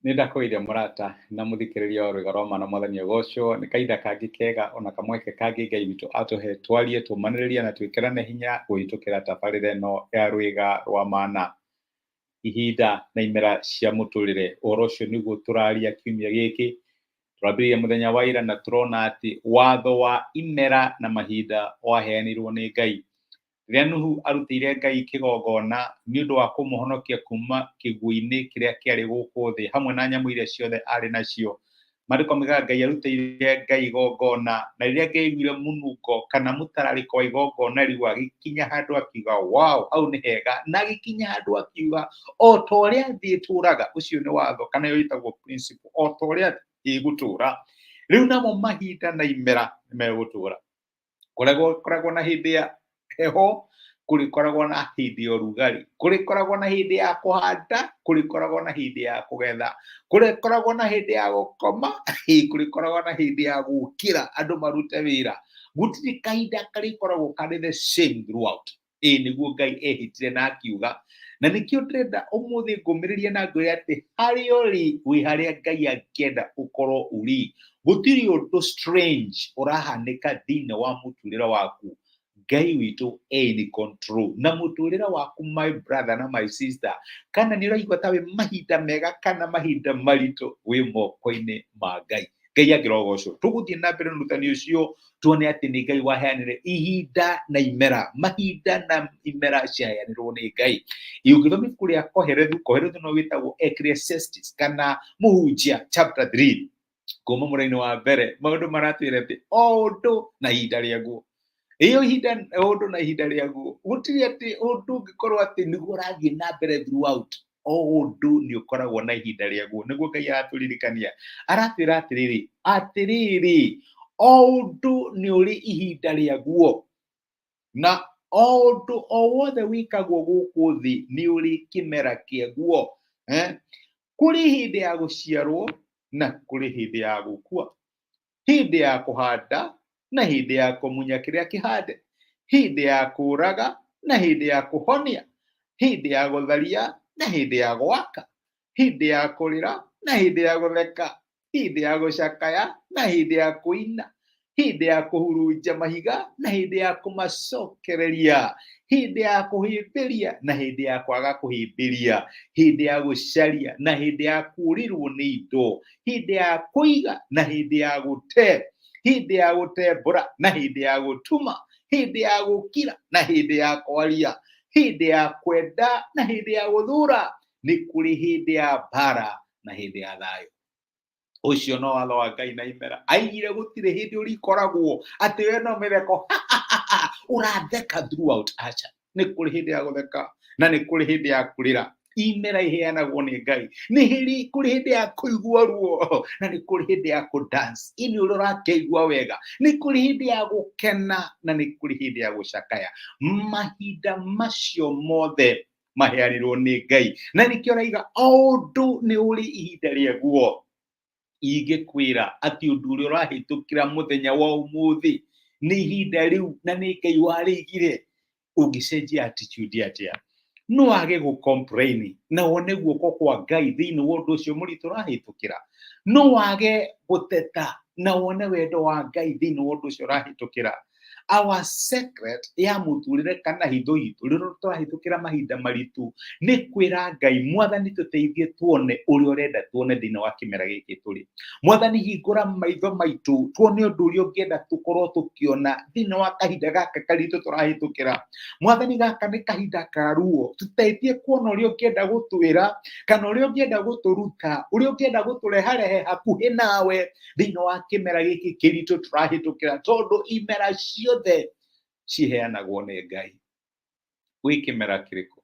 Nindakwire murata na muthikiriria o rwĩga rwa mana mwathani ũgocwo nĩ kahinda kangĩ kega ona kamweke kangĩ Ngai witũ atũhe twarie tũmanĩrĩrie na twĩkĩrane hinya kũhĩtũkĩra tabarĩra ĩno ya rwĩga rwa mana. Ihinda na imera cia mũtũrĩre, ũhoro ũcio nĩguo tũraria kiumia gĩkĩ. Twambĩrĩria mũthenya wa ira na tũrona atĩ watho wa imera na mahinda waheanirwo nĩ Ngai. Rĩrĩa Nuhu arutĩire Ngai kĩgongona nĩ ũndũ wa kũmũhonokia kuma kĩguũ-inĩ kĩrĩa kĩarĩ gũkũ thĩ hamwe na nyamũ iria ciothe arĩ nacio. Maandĩko maugaga Ngai arutĩire Ngai igongona, na rĩrĩa Ngai aiguire mũnungo kana mũtararĩko wa igongona rĩu agĩkinya handũ akiuga wow, hau nĩ hega, na agĩkinya handũ akiuga o ta ũrĩa thĩ ĩtũũraga. Ũcio nĩ watho kana yo ĩtagwo principle, o ta ũrĩa thĩ ĩgũtũũra rĩu namo mahinda na imera nĩ megũtũũra. Kũrĩkoragwo na hĩndĩ ya heho, kũrĩkoragwo na hĩndĩ ya ũrugarĩ, kũrĩkoragwo na hĩndĩ ya kũhanda, kũrĩkoragwo na hĩndĩ ya kũgetha, kũrĩkoragwo na hĩndĩ ya gũkoma, kũrĩkoragwo na hĩndĩ ya gũkĩra andũ marute wĩra. Gũtirĩ kahinda karĩkoragwo karĩ the same throughout. Nĩguo Ngai ehĩtire na akiuga, na nĩkĩo ndĩrenda ũmũthĩ ngũmĩrĩrie na ngwĩre atĩ harĩa ũrĩ wĩ harĩa Ngai angĩenda ũkorwo ũrĩ. Gũtirĩ ũndũ strange ũrahanĩka thĩinĩ wa mũtũrĩre waku. Ngai witũ in control na mũtũrĩre waku, my brother na my sister, kana nĩ ũraigua ta wĩ mahinda mega kana mahinda maritũ, wĩ moko-inĩ ma Ngai. Ngai angĩrogocwo. Tũgũthiĩ na mbere na ũrutani ũcio tuone atĩ nĩ Ngai waheanire ihinda na imera, mahinda na imera ciaheanirwo nĩ Ngai. Ũngĩthoma ibuku rĩa Koherethu no wĩtagwo Ecclesiastes kana Mũhunjia chapter 3 kuma mũraini wa mbere, maũndũ maratwĩra atĩ o ũndũ na ihinda rĩaguo. Iyo ihinda ũndũ na ihinda rĩaguo, gũtirĩ atĩ ũndũ ũngĩkorwo atĩ nĩguo ũrathiĩ na mbere throughout. O ũndũ nĩ ũkoragwo na ihinda rĩaguo. Nĩguo Ngai aratũririkania, aratwĩra atĩrĩrĩ, o ũndũ nĩ ũrĩ ihinda rĩaguo, na o ũndũ o wothe wĩkagwo gũkũ thĩ nĩ ũrĩ kĩmera kĩaguo. Kũrĩ hĩndĩ ya gũciarwo na kũrĩ hĩndĩ ya gũkua, hĩndĩ ya kũhanda na hĩndĩ ya kũmunya kĩrĩa kĩhande, hĩndĩ ya kũũraga na hĩndĩ ya kũhonia, hĩndĩ ya gũtharia na hĩndĩ ya gwaka, hĩndĩ ya kũrĩra na hĩndĩ ya gũtheka, hĩndĩ ya gũcakaya na hĩndĩ ya kũina, hĩndĩ ya kũhurunja mahiga na hĩndĩ ya kũmacokereria, hĩndĩ ya kũhĩmbĩria na hĩndĩ ya kwaga kũhĩmbĩria, hĩndĩ ya gũcaria na hĩndĩ ya kũũrĩrwo nĩ indo, hĩndĩ ya kũiga na hĩndĩ ya gũte, hĩndĩ ya gũtembũra na hĩndĩ ya gũtuma, hĩndĩ ya gũkira na hĩndĩ ya kwaria, hĩndĩ ya kwenda na hĩndĩ ya gũthũra, nĩ kũrĩ hĩndĩ ya mbara na hĩndĩ ya thayũ. Ũcio no watho wa Ngai na imera. Aigire gũtirĩ hĩndĩ ũrikoragwo atĩ we no mĩtheko ũratheka throughout. Acha, nĩ kũrĩ hĩndĩ ya gũtheka na nĩ kũrĩ hĩndĩ ya kũrĩra. Imera iheanagwo nĩ Ngai. Nĩ kũrĩ hĩndĩ ya kũigua ruo na nĩ kũrĩ hĩndĩ ya kũdance ini ũrĩa ũrakĩigua wega. Nĩ kũrĩ hĩndĩ ya gũkena na nĩ kũrĩ hĩndĩ ya gũcakaya. Mahinda macio mothe maheanirwo nĩ Ngai, na nĩkĩo raiga o ũndũ nĩ ũrĩ ihinda rĩaguo. Ingĩkwĩra atĩ ũndũ ũrĩa ũrahĩtũkĩra mũthenya wa ũmũthĩ nĩ ihinda rĩu na nĩ Ngai warĩigire, ũngĩcenjia attitude atĩa? No wage gũ-complain na wone guoko kwa Ngai thĩinĩ wa ũndũ ũcio mũritũ ũrahĩtũkĩra. No wage gũteta na wone wendo wa Ngai thĩinĩ wa ũndũ ũcio ũrahĩtũkĩra. Our secret ya mũtũrĩre kana hitho itũ rĩrĩa tũrahĩtũkĩra mahinda maritũ nĩ kwĩra Ngai, Mwathani tũteithie tuone ũrĩa ũrenda tuone thĩinĩ wa kĩmera gĩkĩ tũrĩ. Mwathani hingũra maitho maitũ tuone ũndũ ũrĩa ũngĩenda tũkorwo tũkĩona thĩinĩ wa kahinda gaka karitũ tũrahĩtũkĩra. Mwathani gaka nĩ kahinda ka ruo, tũteithie kuona ũrĩa ũngĩenda gũtwĩra kana ũrĩa ũngĩenda gũtũruta, ũrĩa ũngĩenda gũtũreharehe hakuhĩ nawe thĩinĩ wa kĩmera gĩkĩ kĩritũ tũrahĩtũkĩra, tondũ imera ciothe ciheanagwo nĩ Ngai. Gwĩ kĩmera kĩrĩkũ?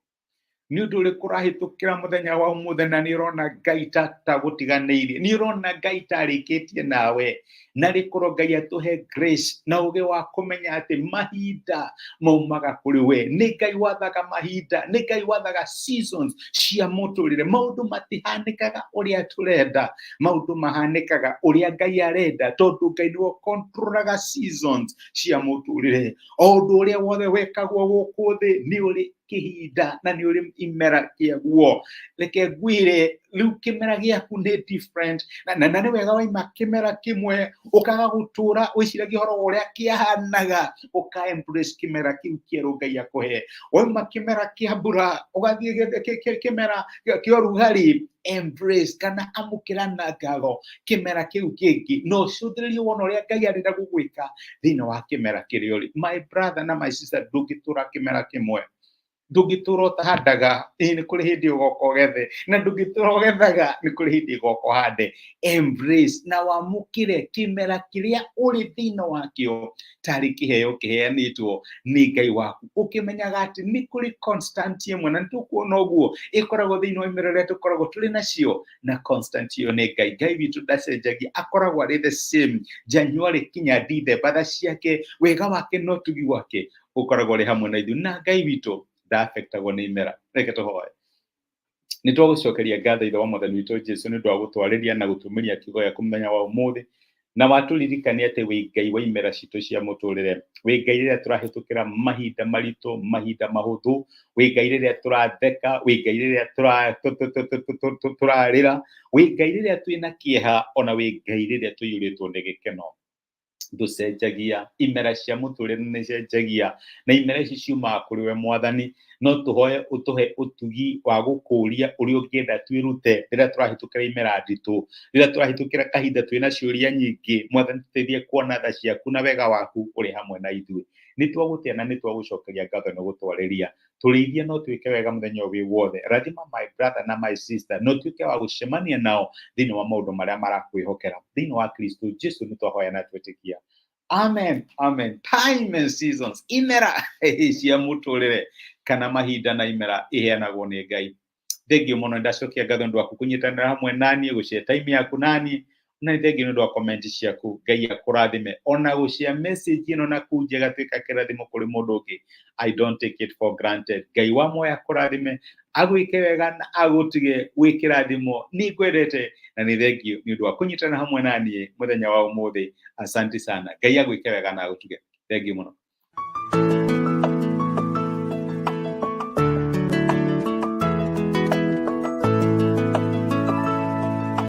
Nĩ ũndũ ũrĩkũ ũrahĩtũkĩra mũthenya wa ũmũthĩ na nĩ ũrona Ngai ta gũtiganĩirie, nĩ ũrona Ngai ta arĩkĩtie nawe, na rĩkorwo Ngai atũhe grace na ũgĩ wa kũmenya atĩ mahinda maumaga kũrĩ we. Nĩ Ngai wathaga mahinda, nĩ Ngai wathaga seasons cia mũtũrĩre. Maũndũ matihanĩkaga ũrĩa tũrenda, maũndũ mahanĩkaga ũrĩa Ngai arenda, tondũ Ngai nĩwe controlaga seasons cia mũtũrĩre. O ũndũ ũrĩa wothe wekagwo gũkũ thĩ nĩ ũrĩ kihinda na ni uri imera kiaguo reke ngwire riu kimera giaku ni different na ni wega waima kimera kimwe ukaga gutura wiciragia horo uria kiahanaga uka embrace kimera kiu kieru Ngai akuhe waima kimera kia mbura ugathie kimera kia ruhari embrace kana amukira na ngatho kimera kiu kingi no cuthiririe wona uria Ngai arenda gugwika thini wa kimera kiriori. My brother na my sister ndugitura kimera kimwe ndugitura utahandaga ni kuri hindi ugoka ugethe na ndugitura ugethaga ni kuri hindi ugoka hande. Embrace na wamukire kimera kiria uri thini wakio tari kiheo kiheanitwo ni Ngai waku ukimenyaga ati ni kuri constant imwe na tukuona uguo ikoragwo thini wa imerere tukoragwo turi nacio na constant iyo ni Ngai. Ngai witu ndacenjagia akoragwo ari the same January kinya December ciake wega wake no tugi wake ukoragwo ri hamwe na ithu na Ngai witu ndaafectagwo ni imera. Reke tuhoe. Ni twagucokeria ngatho ithe wa Mwathani witu Jesu ni ndwa gutwariria na gutumiria kiugo gĩa kumenya wa umuthi na waturirikania ati wi Ngai wa imera citu cia muturire wi Ngai riria turahitukira mahinda maritu mahinda mahuthu wi Ngai riria turatheka wi Ngai riria turarira wi Ngai riria twina kieha ona wi Ngai riria tuyuritwo ni gikeno. Nducenjagia imera cia muturire ni cenjagia na imera ici ciumaga kuri we Mwathani no tuhoye utuhe utugi wa gukuria uri ungienda twirute riria turahitukira imera nditu riria turahitukira kahinda twina ciuria nyingi Mwathani tuteithie kuona tha ciaku na wega waku uri hamwe na ithui ni twagutia na ni twagucokeria ngatho ni gutwariria turithie no twike wega muthenya wi wothe. Rathima my brother na my sister no twike wa gucemania nao thini wa maundu maria marakwihokera thini wa Kristo Jesu ni twahoya na twitikia. Amen, amen. Time and seasons imera cia muturire kana mahinda na imera iheanagwo ni Ngai. Thengio muno ndacokia ngatho ndu waku kunyitanira hamwe nani gucia time yaku nani na thengio ndu wa comment ciaku. Ngai akurathime ona gucia message ino na kunjega twika kirathimo kuri mundu ungi. I don't take it for granted. Ngai wa moya akurathime agwike wega na agutige wikirathimo ni kwendete na ni thengio ni ndu wa kunyitanira hamwe nani muthenya wa umuthi. Asante sana. Ngai agwike wega na agutige. Thengio muno.